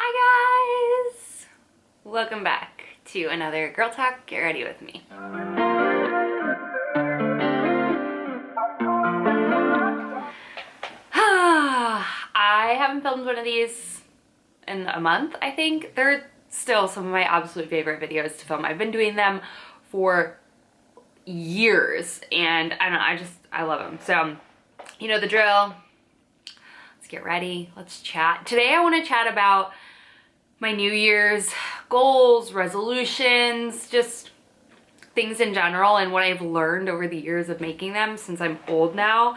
Hi guys! Welcome back to another Girl Talk. Get ready with me. I haven't filmed one of these in a month, I think. They're still some of my absolute favorite videos to film. I've been doing them for years and I don't know, I love them. So, you know the drill. Let's get ready. Let's chat. Today I want to chat about my New Year's goals, resolutions, just things in general and what I've learned over the years of making them since I'm old now.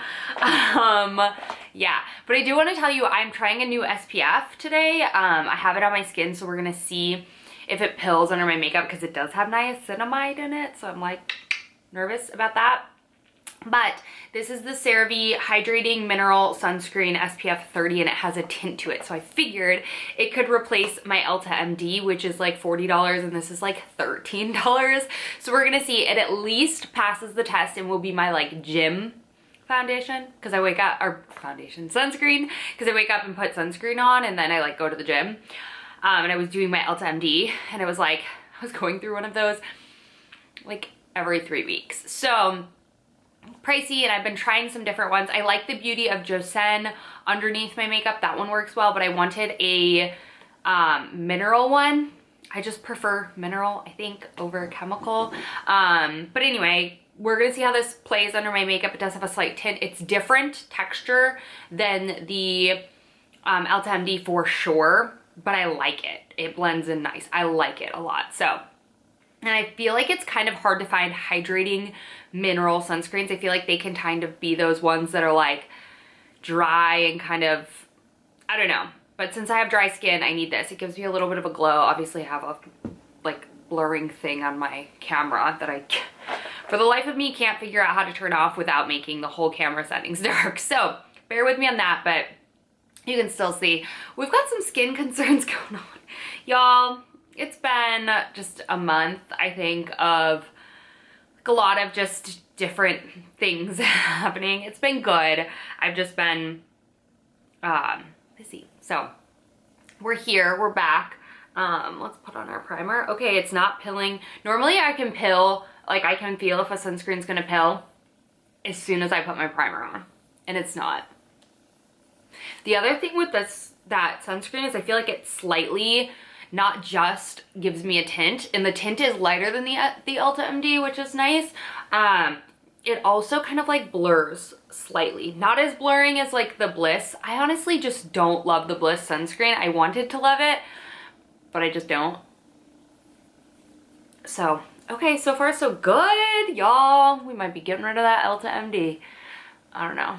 Yeah, but I do want to tell you I'm trying a new SPF today. I have it on my skin, so we're gonna see if it pills under my makeup because it does have niacinamide in it, so I'm like nervous about that. But this is the CeraVe Hydrating Mineral Sunscreen SPF 30 and it has a tint to it. So I figured it could replace my Elta MD, which is like $40 and this is like $13. So we're gonna see it at least passes the test and will be my like gym foundation because I wake up, or foundation, sunscreen, because I wake up and put sunscreen on and then I like go to the gym. And I was doing my Elta MD and it was like, I was going through one of those like every 3 weeks. So pricey, and I've been trying some different ones. I like the Beauty of Joseon underneath my makeup. That one works well, but I wanted a mineral one. I just prefer mineral, I think, over chemical. But anyway, we're gonna see how this plays under my makeup. It does have a slight tint. It's different texture than the Elta MD for sure, but I like it. It blends in nice. I like it a lot. So, and I feel like it's kind of hard to find hydrating mineral sunscreens. I feel like they can kind of be those ones that are like dry and kind of, I don't know. But since I have dry skin, I need this. It gives me a little bit of a glow. Obviously I have a like blurring thing on my camera that I, for the life of me, can't figure out how to turn off without making the whole camera settings dark. So bear with me on that, but you can still see. We've got some skin concerns going on. Y'all, it's been just a month, I think, of like a lot of just different things happening. It's been good. I've just been busy. So we're here, we're back. Let's put on our primer. Okay, it's not pilling. Normally I can pill, like I can feel if a sunscreen's gonna pill as soon as I put my primer on, and it's not. The other thing with that sunscreen is I feel like it slightly, not just gives me a tint, and the tint is lighter than the Elta MD, which is nice. It also kind of like blurs slightly. Not as blurring as like the Bliss. I honestly just don't love the Bliss sunscreen. I wanted to love it, but I just don't. So, okay, so far so good, y'all. We might be getting rid of that Elta MD. I don't know.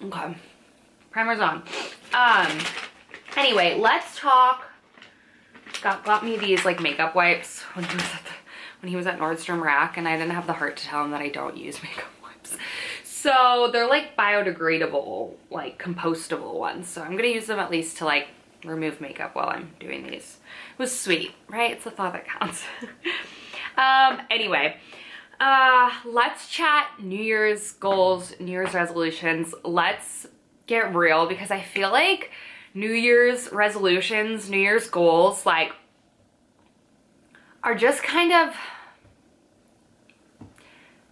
Okay, primer's on. Anyway, let's talk. Got me these like makeup wipes when he was at Nordstrom Rack, and I didn't have the heart to tell him that I don't use makeup wipes. So they're like biodegradable, like compostable ones. So I'm gonna use them at least to like remove makeup while I'm doing these. It was sweet, right? It's the thought that counts. Anyway, let's chat New Year's goals, New Year's resolutions. Let's get real because I feel like New Year's resolutions, New Year's goals, like, are just kind of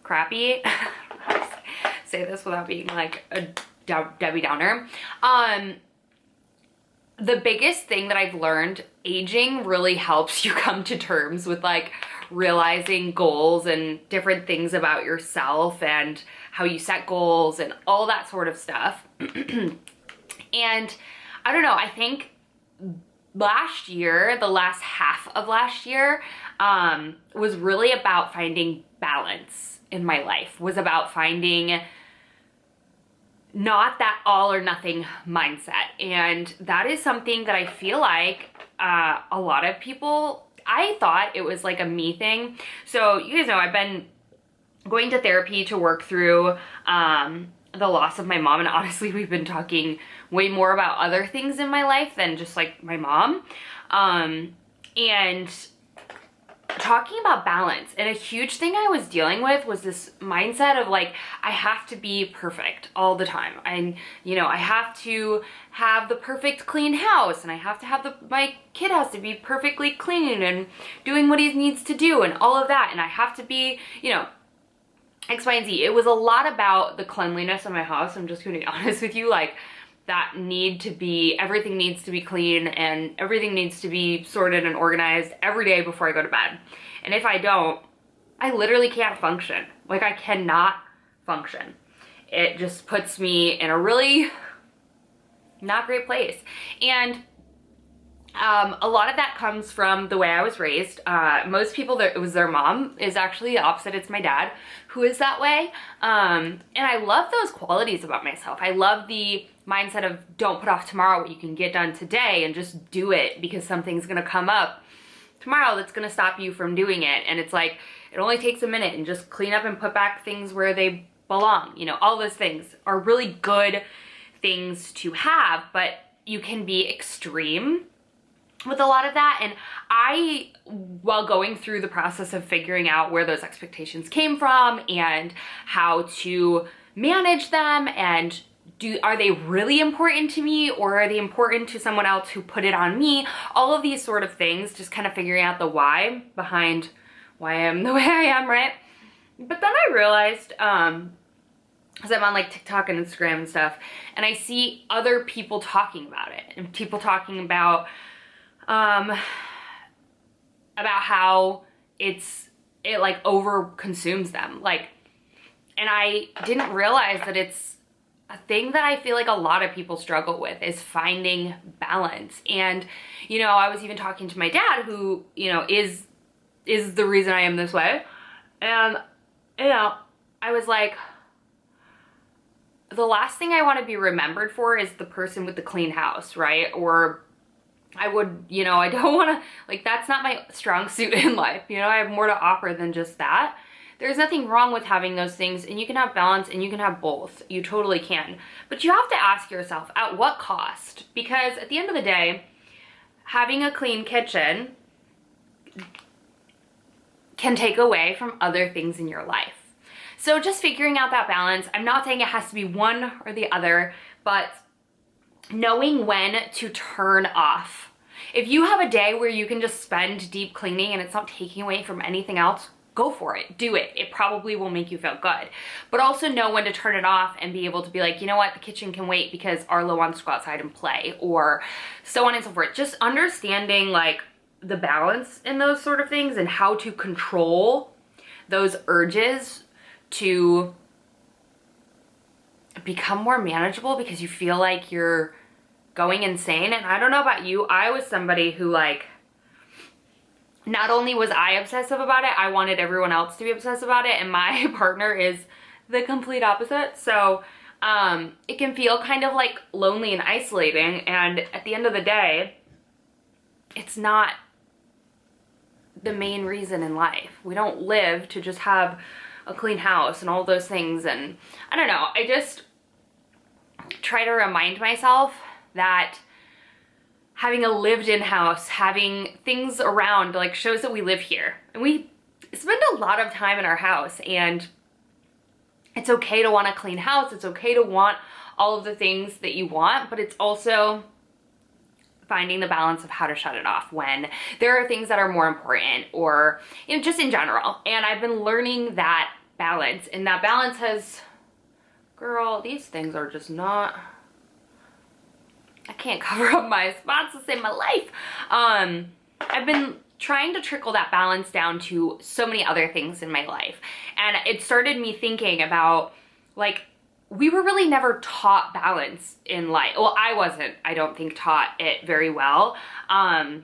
crappy. Say this without being like a Debbie Downer. The biggest thing that I've learned, aging really helps you come to terms with like realizing goals and different things about yourself and how you set goals and all that sort of stuff. And I don't know, I think last year, the last half of last year, was really about finding balance in my life, was about finding not that all or nothing mindset. And that is something that I feel like a lot of people, I thought it was like a me thing. So you guys know I've been going to therapy to work through the loss of my mom, and honestly we've been talking way more about other things in my life than just like my mom. And talking about balance, and a huge thing I was dealing with was this mindset of like, I have to be perfect all the time. And, you know, I have to have the perfect clean house, and I have to have my kid has to be perfectly clean and doing what he needs to do and all of that. And I have to be, you know, X, Y, and Z. It was a lot about the cleanliness of my house. I'm just gonna be honest with you, like, that everything needs to be clean and everything needs to be sorted and organized every day before I go to bed. And if I don't, I literally can't function. Like, I cannot function. It just puts me in a really not great place. And a lot of that comes from the way I was raised. Most people, it was their mom, is actually the opposite. It's my dad who is that way. And I love those qualities about myself. I love the mindset of don't put off tomorrow what you can get done today, and just do it, because something's gonna come up tomorrow that's gonna stop you from doing it. And it's like, it only takes a minute, and just clean up and put back things where they belong. You know, all those things are really good things to have, but you can be extreme with a lot of that. And I, while going through the process of figuring out where those expectations came from and how to manage them, and are they really important to me, or are they important to someone else who put it on me? All of these sort of things, just kind of figuring out the why behind why I am the way I am, right? But then I realized, because I'm on like TikTok and Instagram and stuff, and I see other people talking about it, and people talking about how it like over consumes them. Like, and I didn't realize that it's a thing that I feel like a lot of people struggle with, is finding balance. And, you know, I was even talking to my dad, who, you know, is the reason I am this way. And, you know, I was like, the last thing I want to be remembered for is the person with the clean house, right? Or I would, you know, I don't want to, like, that's not my strong suit in life. You know, I have more to offer than just that. There's nothing wrong with having those things, and you can have balance and you can have both. You totally can. But you have to ask yourself, at what cost? Because at the end of the day, having a clean kitchen can take away from other things in your life. So just figuring out that balance. I'm not saying it has to be one or the other, but knowing when to turn off. If you have a day where you can just spend deep cleaning and it's not taking away from anything else, go for it, do it. It probably will make you feel good. But also know when to turn it off and be able to be like, you know what, the kitchen can wait because Arlo wants to go outside and play, or so on and so forth. Just understanding like the balance in those sort of things, and how to control those urges to become more manageable, because you feel like you're going insane. And I don't know about you, I was somebody who, like, not only was I obsessive about it, I wanted everyone else to be obsessed about it, and my partner is the complete opposite. So it can feel kind of like lonely and isolating, and at the end of the day, it's not the main reason in life. We don't live to just have a clean house and all those things. And I don't know, I just try to remind myself that having a lived-in house, having things around, like, shows that we live here. And we spend a lot of time in our house, and it's okay to want a clean house. It's okay to want all of the things that you want, but it's also finding the balance of how to shut it off when there are things that are more important, or, you know, just in general. And I've been learning that balance, and that balance has, girl, these things are just not, I can't cover up my spots to save my life. I've been trying to trickle that balance down to so many other things in my life. And it started me thinking about, like, we were really never taught balance in life. Well, I wasn't, I don't think, taught it very well. I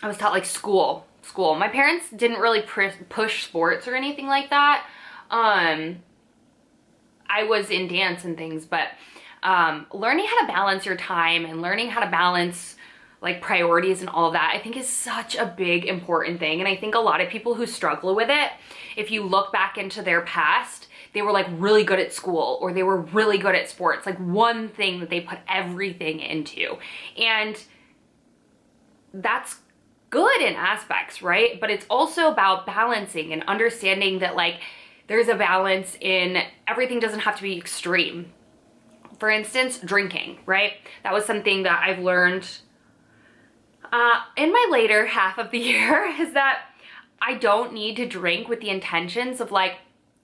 was taught, like, school. My parents didn't really push sports or anything like that. I was in dance and things, but learning how to balance your time and learning how to balance, like, priorities and all of that, I think is such a big, important thing. And I think a lot of people who struggle with it, if you look back into their past, they were, like, really good at school, or they were really good at sports, like one thing that they put everything into. And that's good in aspects, right? But it's also about balancing and understanding that like there's a balance in everything doesn't have to be extreme. For instance, drinking, right? That was something that I've learned in my later half of the year is that I don't need to drink with the intentions of like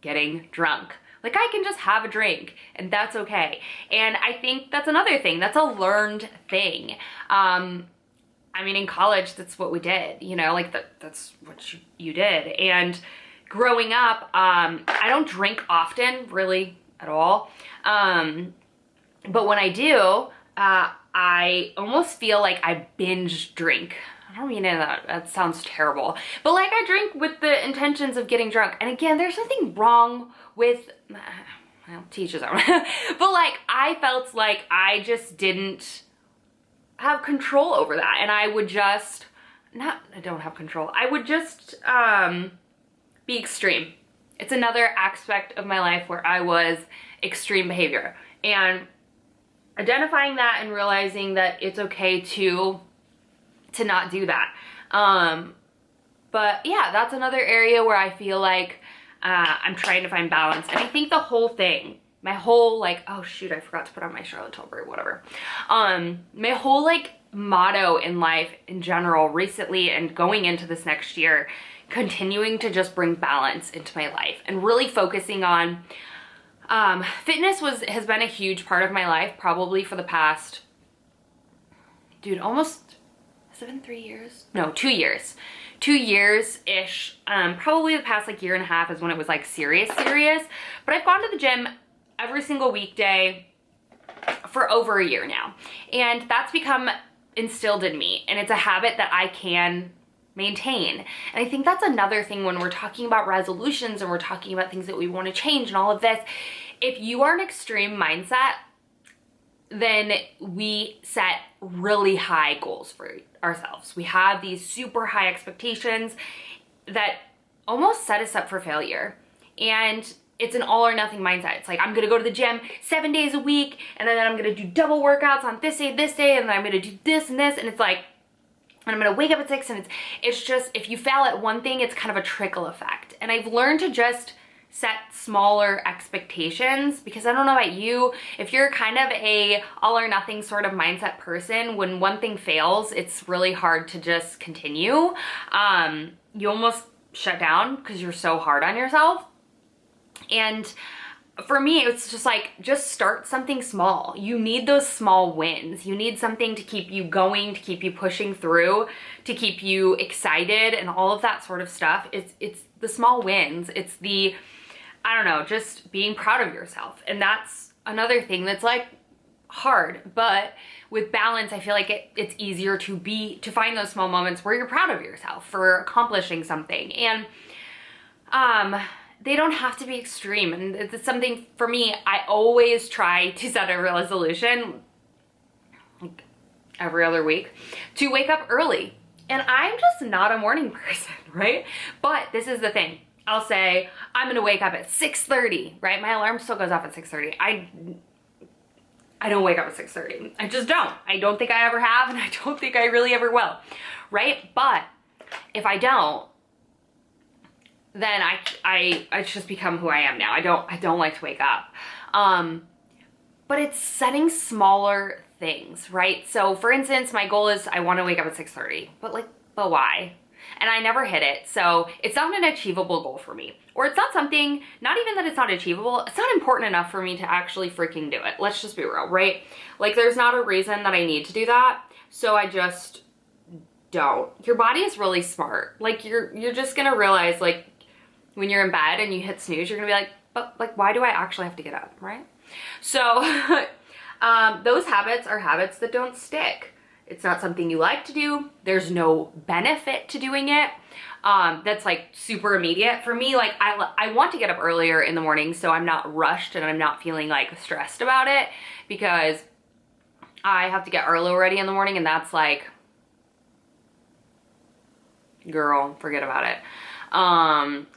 getting drunk. Like I can just have a drink and that's okay. And I think that's another thing. That's a learned thing. I mean, in college, that's what we did, you know, like that's what you did. And growing up, I don't drink often, really at all. But when I do, I almost feel like I binge drink. I don't mean that sounds terrible, but like I drink with the intentions of getting drunk. And again, there's nothing wrong with, well, teach his own, but like I felt like I just didn't have control over that. And I would just, I don't have control. I would just be extreme. It's another aspect of my life where I was extreme behavior. And identifying that and realizing that it's okay to not do that. But yeah, that's another area where I feel like I'm trying to find balance. And I think the whole thing, my whole like, oh shoot, I forgot to put on my Charlotte Tilbury, whatever. My whole like motto in life in general recently and going into this next year, continuing to just bring balance into my life and really focusing on fitness has been a huge part of my life probably for the past, dude, almost, has it been 3 years? No, 2 years. 2 years-ish. Probably the past like year and a half is when it was like serious. But I've gone to the gym every single weekday for over a year now. And that's become instilled in me. And it's a habit that I can maintain. And I think that's another thing when we're talking about resolutions and we're talking about things that we want to change and all of this. If you are an extreme mindset, then we set really high goals for ourselves. We have these super high expectations that almost set us up for failure. And it's an all or nothing mindset. It's like, I'm gonna go to the gym 7 days a week, and then I'm gonna do double workouts on this day, and then I'm gonna do this and this, and it's like, and I'm gonna wake up at 6, and it's just, if you fail at one thing, it's kind of a trickle effect. And I've learned to just set smaller expectations, because I don't know about you, if you're kind of a all or nothing sort of mindset person, when one thing fails, it's really hard to just continue. You almost shut down because you're so hard on yourself. And for me, it's just like, just start something small. You need those small wins. You need something to keep you going, to keep you pushing through, to keep you excited and all of that sort of stuff. It's the small wins. It's the, I don't know, just being proud of yourself. And that's another thing that's like hard, but with balance, I feel like it's easier to find those small moments where you're proud of yourself for accomplishing something. And, they don't have to be extreme. And it's something for me, I always try to set a resolution like every other week to wake up early. And I'm just not a morning person, right? But this is the thing. I'll say, I'm gonna wake up at 6:30, right? My alarm still goes off at 6:30. I don't wake up at 6:30. I just don't. I don't think I ever have, and I don't think I really ever will, right? But if I don't, then I just become who I am now. I don't like to wake up. But it's setting smaller things, right? So for instance, my goal is I want to wake up at 6:30, but why? And I never hit it. So it's not an achievable goal for me. Or it's not something, not even that it's not achievable, it's not important enough for me to actually freaking do it. Let's just be real, right? Like there's not a reason that I need to do that. So I just don't. Your body is really smart. Like you're just gonna realize, like, when you're in bed and you hit snooze, you're gonna be like, but like, why do I actually have to get up, right? So those habits are habits that don't stick. It's not something you like to do. There's no benefit to doing it. That's like super immediate for me. Like I want to get up earlier in the morning so I'm not rushed and I'm not feeling like stressed about it, because I have to get Arlo ready in the morning, and that's like, girl, forget about it.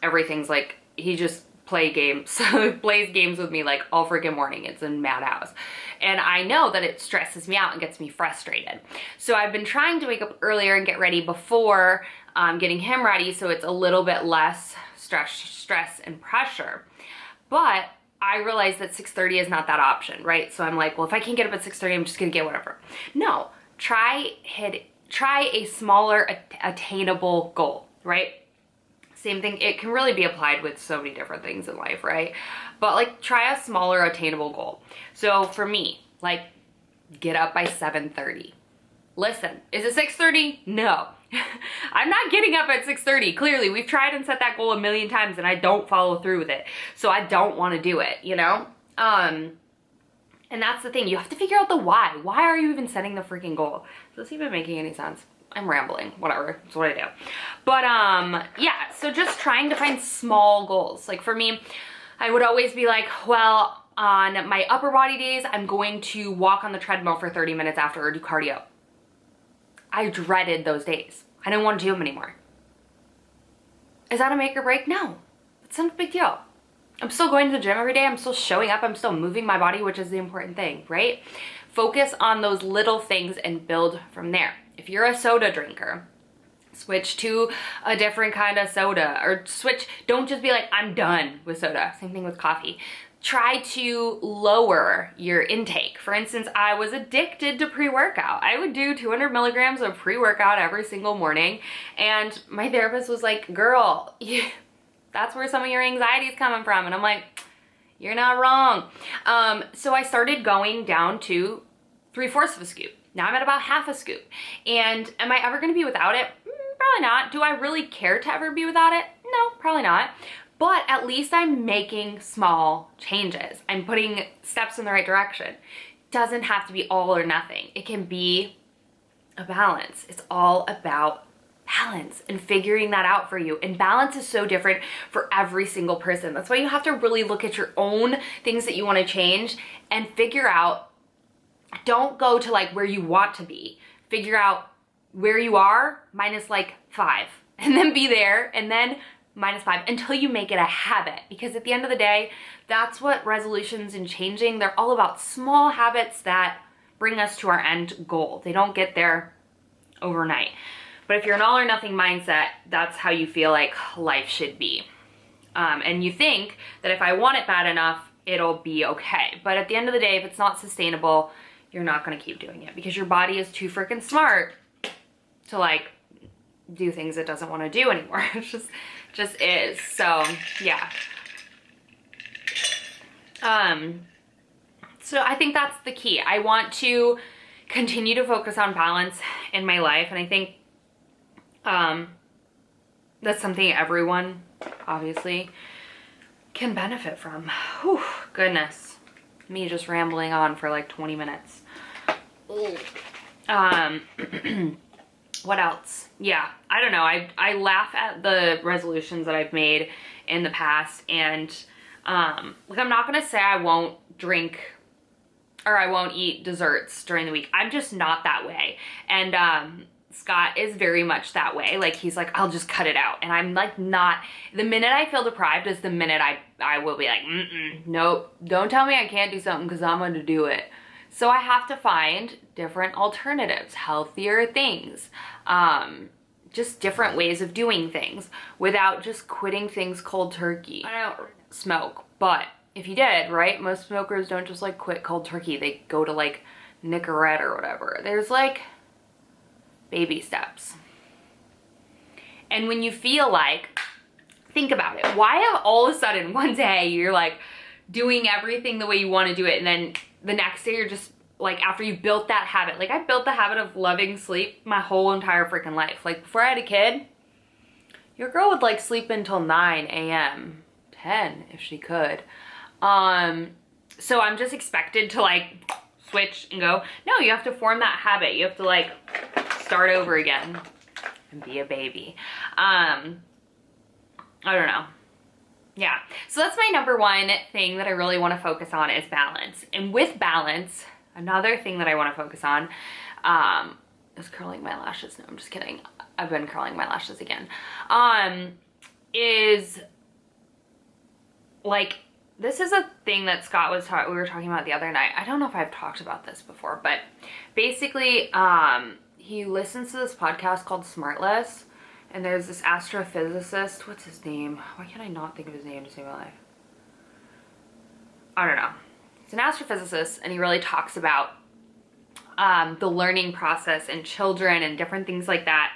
Everything's like, he just plays games with me like all freaking morning. It's a madhouse. And I know that it stresses me out and gets me frustrated. So I've been trying to wake up earlier and get ready before getting him ready, so it's a little bit less stress and pressure. But I realized that 6:30 is not that option, right? So I'm like, well, if I can't get up at 6:30, I'm just gonna get whatever. No, try a smaller attainable goal, right? Same thing, it can really be applied with so many different things in life, right? But like, try a smaller attainable goal. So for me, like, get up by 7:30. Listen, is it 6:30? No. I'm not getting up at 6:30. Clearly, we've tried and set that goal a million times and I don't follow through with it. So I don't want to do it, you know? And that's the thing. You have to figure out the why. Why are you even setting the freaking goal? Is this even making any sense? I'm rambling. Whatever. That's what I do. But yeah, so just trying to find small goals. Like for me, I would always be like, well, on my upper body days, I'm going to walk on the treadmill for 30 minutes after or do cardio. I dreaded those days. I didn't want to do them anymore. Is that a make or break? No. It's not a big deal. I'm still going to the gym every day. I'm still showing up. I'm still moving my body, which is the important thing, right? Focus on those little things and build from there. If you're a soda drinker, switch to a different kind of soda, or don't just be like, I'm done with soda. Same thing with coffee. Try to lower your intake. For instance, I was addicted to pre-workout. I would do 200 milligrams of pre-workout every single morning. And my therapist was like, girl, that's where some of your anxiety is coming from. And I'm like, you're not wrong. So I started going down to 3/4 of a scoop. Now I'm at about half a scoop. And am I ever gonna be without it? Probably not. Do I really care to ever be without it? No, probably not. But at least I'm making small changes. I'm putting steps in the right direction. It doesn't have to be all or nothing. It can be a balance. It's all about balance and figuring that out for you. And balance is so different for every single person. That's why you have to really look at your own things that you want to change and figure out. Don't go to like where you want to be. Figure out where you are minus like 5, and then be there, and then -5 until you make it a habit. Because at the end of the day, that's what resolutions and changing, they're all about small habits that bring us to our end goal. They don't get there overnight. But if you're an all or nothing mindset, that's how you feel like life should be. And you think that if I want it bad enough, it'll be okay. But at the end of the day, if it's not sustainable, you're not gonna keep doing it because your body is too freaking smart to like do things it doesn't want to do anymore. It just is. So yeah. So I think that's the key. I want to continue to focus on balance in my life, and I think that's something everyone obviously can benefit from. Whew, goodness. Me just rambling on for like 20 minutes. What else? Yeah, I don't know. I laugh at the resolutions that I've made in the past, and like, I'm not gonna say I won't drink or I won't eat desserts during the week. I'm just not that way. And Scott is very much that way. Like, he's like, I'll just cut it out. And I'm like, not. The minute I feel deprived is the minute I will be like, nope, don't tell me I can't do something because I'm going to do it. So I have to find different alternatives, healthier things, just different ways of doing things without just quitting things cold turkey. I don't smoke, but if you did, right, most smokers don't just like quit cold turkey. They go to like Nicorette or whatever. There's like baby steps. And when you feel like, think about it. Why have all of a sudden one day you're like doing everything the way you want to do it, and then the next day you're just like, after you built that habit, like I built the habit of loving sleep my whole entire freaking life. Like before I had a kid, your girl would like sleep until 9 a.m., 10 if she could. So I'm just expected to like switch and go. No, you have to form that habit. You have to like start over again and be a baby. I don't know. Yeah, so that's my number one thing that I really want to focus on is balance. And with balance, another thing that I want to focus on is curling my lashes. No, I'm just kidding. I've been curling my lashes again. Is like, this is a thing that Scott was we were talking about the other night. I don't know if I've talked about this before, but basically, he listens to this podcast called Smartless, and there's this astrophysicist. What's his name? Why can't I not think of his name to save my life? I don't know. He's an astrophysicist, and he really talks about the learning process in children and different things like that.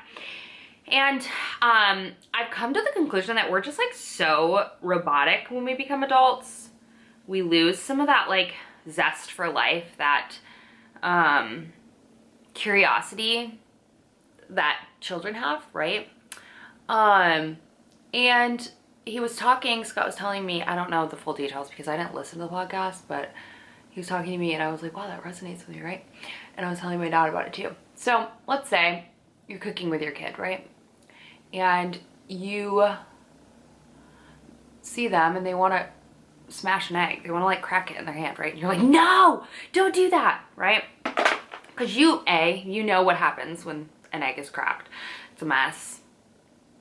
And I've come to the conclusion that we're just like so robotic when we become adults. We lose some of that like zest for life, that curiosity that children have, right? And he was talking, Scott was telling me, I don't know the full details because I didn't listen to the podcast, but he was talking to me and I was like, wow, that resonates with me, right? And I was telling my dad about it too. So let's say you're cooking with your kid, right? And you see them and they want to smash an egg. They want to like crack it in their hand, right? And you're like, no, don't do that, right? Because you know what happens when an egg is cracked. It's a mess.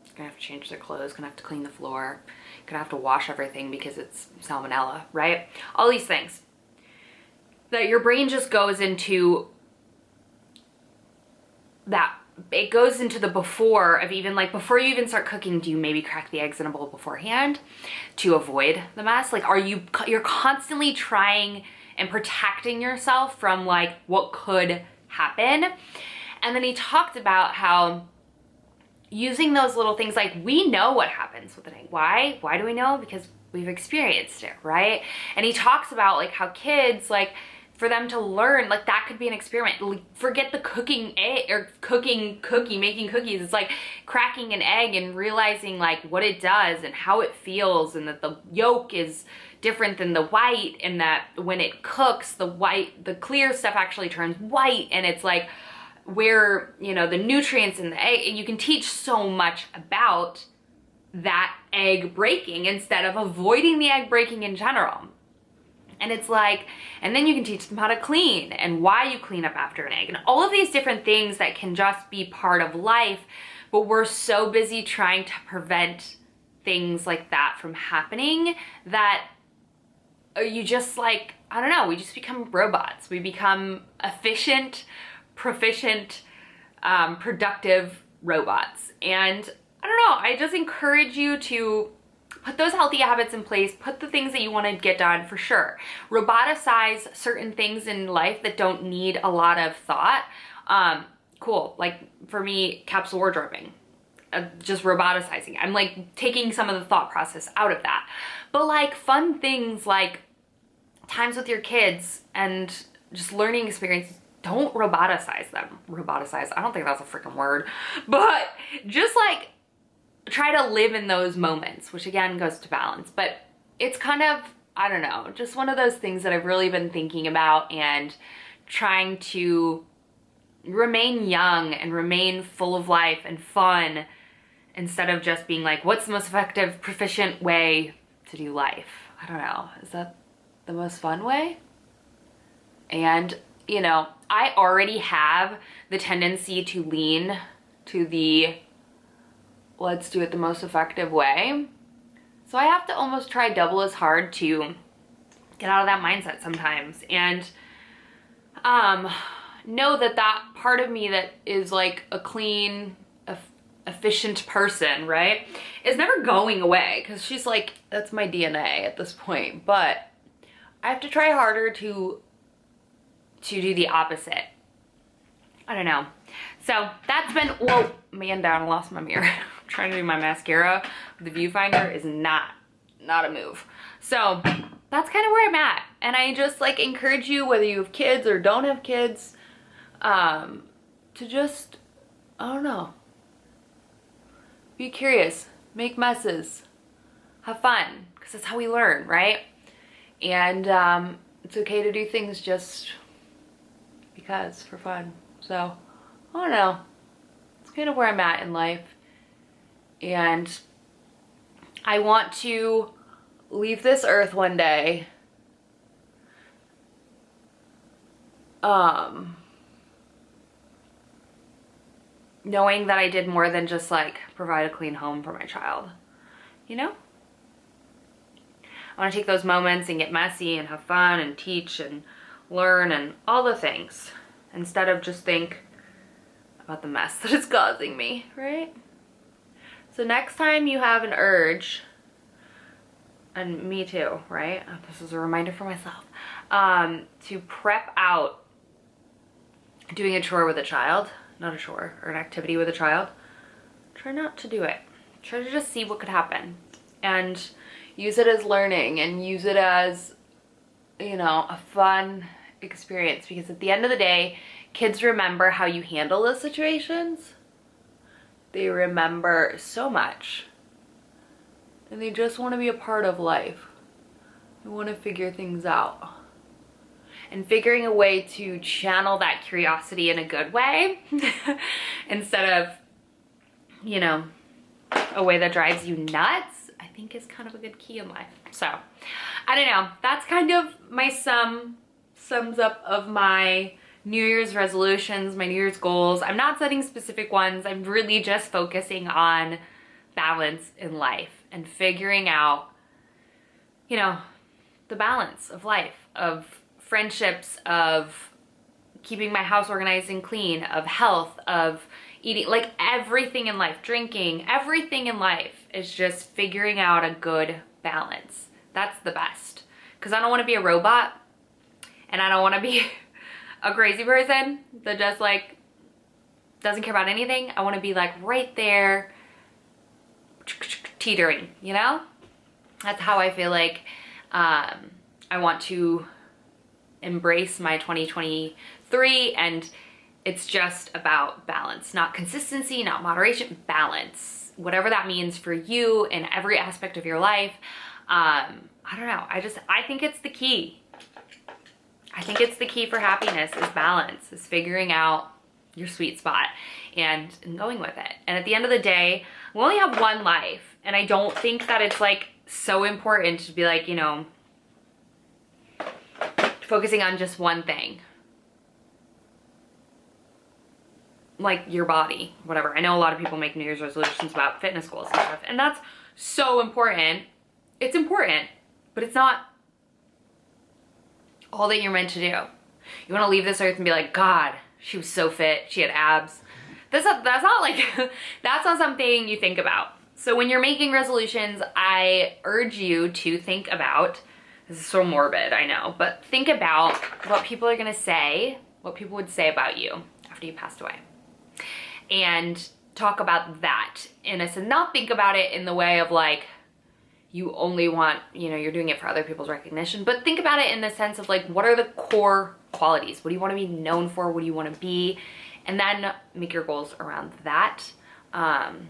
You're gonna have to change their clothes, gonna have to clean the floor, gonna have to wash everything because it's salmonella, right? All these things that your brain just goes into that. It goes into the before of even like, before you even start cooking, do you maybe crack the eggs in a bowl beforehand to avoid the mess? Like, you're constantly trying and protecting yourself from like what could happen. And then he talked about how using those little things, like we know what happens with an egg. Why do we know? Because we've experienced it, right? And he talks about like how kids, like, for them to learn, like that could be an experiment. Like, forget the cooking egg or making cookies. It's like cracking an egg and realizing like what it does and how it feels, and that the yolk is different than the white, and that when it cooks, the clear stuff actually turns white, and it's like where, you know, the nutrients in the egg, and you can teach so much about that egg breaking instead of avoiding the egg breaking in general. And it's like, and then you can teach them how to clean and why you clean up after an egg and all of these different things that can just be part of life. But we're so busy trying to prevent things like that from happening that you just like, I don't know, we just become robots. We become efficient, proficient, productive robots. And I don't know, I just encourage you to put those healthy habits in place, put the things that you want to get done for sure. Roboticize certain things in life that don't need a lot of thought. Cool, like for me, capsule wardrobing, just roboticizing. I'm like taking some of the thought process out of that. But like fun things like times with your kids and just learning experiences, don't roboticize them. Roboticize, I don't think that's a freaking word, but just like try to live in those moments, which again goes to balance. But it's kind of, I don't know, just one of those things that I've really been thinking about and trying to remain young and remain full of life and fun instead of just being like, what's the most effective, proficient way to do life? I don't know. Is that the most fun way? And, you know, I already have the tendency to lean to the let's do it the most effective way. So I have to almost try double as hard to get out of that mindset sometimes and know that that part of me that is like a clean, efficient person, right, is never going away, because she's like, that's my DNA at this point. But I have to try harder to do the opposite. I don't know. So that's been, whoa, man down, I lost my mirror. Trying to do my mascara with the viewfinder is not a move. So that's kind of where I'm at. And I just like encourage you, whether you have kids or don't have kids, to just, I don't know, be curious, make messes, have fun, because that's how we learn, right? And it's okay to do things just because, for fun. So I don't know, it's kind of where I'm at in life. And I want to leave this earth one day knowing that I did more than just like provide a clean home for my child, you know? I want to take those moments and get messy and have fun and teach and learn and all the things, instead of just think about the mess that it's causing me, right? So next time you have an urge, and me too, right? This is a reminder for myself, to prep out doing a chore with a child, not a chore, or an activity with a child, try not to do it. Try to just see what could happen and use it as learning and use it as, you know, a fun experience, because at the end of the day, kids remember how you handle those situations. They remember so much, and they just want to be a part of life. They want to figure things out. And figuring a way to channel that curiosity in a good way instead of, you know, a way that drives you nuts, I think is kind of a good key in life. So, I don't know. That's kind of my sums up of my New Year's resolutions, my New Year's goals. I'm not setting specific ones. I'm really just focusing on balance in life and figuring out, you know, the balance of life, of friendships, of keeping my house organized and clean, of health, of eating, like everything in life, drinking, everything in life is just figuring out a good balance. That's the best. Because I don't want to be a robot, and I don't want to be a crazy person that just like doesn't care about anything. I want to be like right there teetering, you know? That's how I feel like I want to embrace my 2023, and it's just about balance, not consistency, not moderation, balance, whatever that means for you in every aspect of your life. I don't know. I think it's the key. I think it's the key for happiness is balance, is figuring out your sweet spot and going with it. And at the end of the day, we only have one life, and I don't think that it's like so important to be like, you know, focusing on just one thing, like your body, whatever. I know a lot of people make New Year's resolutions about fitness goals and stuff, and that's so important. It's important, but it's not all that you're meant to do. You want to leave this earth and be like, God, she was so fit, she had abs. That's not like, that's not something you think about. So when you're making resolutions, I urge you to think about, this is so morbid, I know, but think about what people are gonna say, what people would say about you after you passed away. And talk about that in a sense, not think about it in the way of like, you only want, you know, you're doing it for other people's recognition, but think about it in the sense of like, what are the core qualities? What do you want to be known for? What do you want to be? And then make your goals around that. And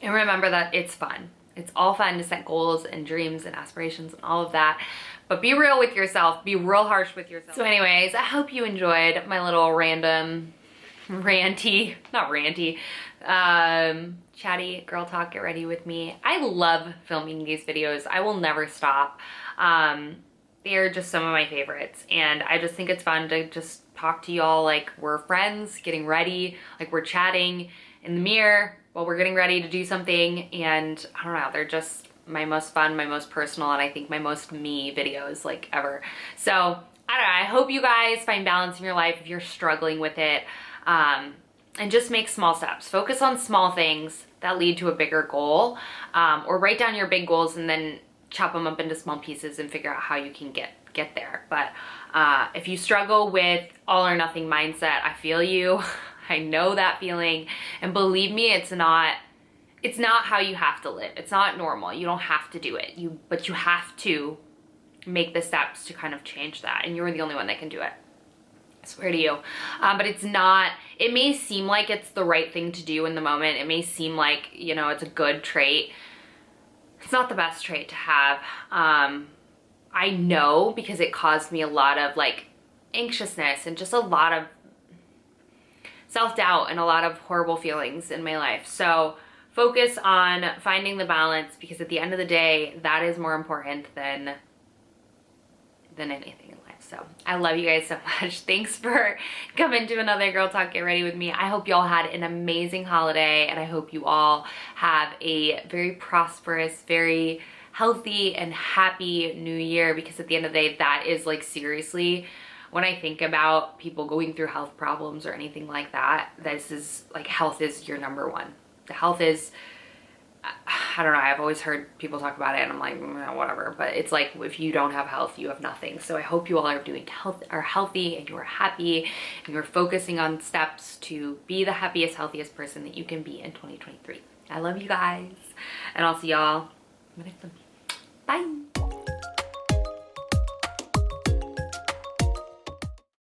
remember that it's fun. It's all fun to set goals and dreams and aspirations and all of that, but be real with yourself. Be real harsh with yourself. So anyways, I hope you enjoyed my little random, ranty, not ranty, chatty girl talk. Get ready with me. I love filming these videos. I will never stop. They're just some of my favorites, and I just think it's fun to just talk to y'all like we're friends getting ready, like we're chatting in the mirror while we're getting ready to do something. And I don't know, they're just my most fun, my most personal, and I think my most me videos like ever. So I don't know, I hope you guys find balance in your life if you're struggling with it. And just make small steps. Focus on small things that lead to a bigger goal, or write down your big goals and then chop them up into small pieces and figure out how you can get there. But if you struggle with all or nothing mindset, I feel you. I know that feeling, and believe me, it's not how you have to live. It's not normal. You don't have to do it. But you have to make the steps to kind of change that, and you're the only one that can do it. I swear to you. But it's not, it may seem like it's the right thing to do in the moment. It may seem like, you know, it's a good trait. It's not the best trait to have. I know, because it caused me a lot of like anxiousness and just a lot of self-doubt and a lot of horrible feelings in my life. So focus on finding the balance, because at the end of the day, that is more important than anything in life. So I love you guys so much. Thanks for coming to another Girl Talk Get Ready with me. I hope y'all had an amazing holiday, and I hope you all have a very prosperous, very healthy and happy new year, because at the end of the day, that is like, seriously, when I think about people going through health problems or anything like that, this is like, health is your number one. The health is, I don't know, I've always heard people talk about it and I'm like, whatever, but it's like, if you don't have health, you have nothing. So I hope you all are healthy and you're happy and you're focusing on steps to be the happiest, healthiest person that you can be in 2023. I love you guys, and I'll see y'all in the next one. Bye.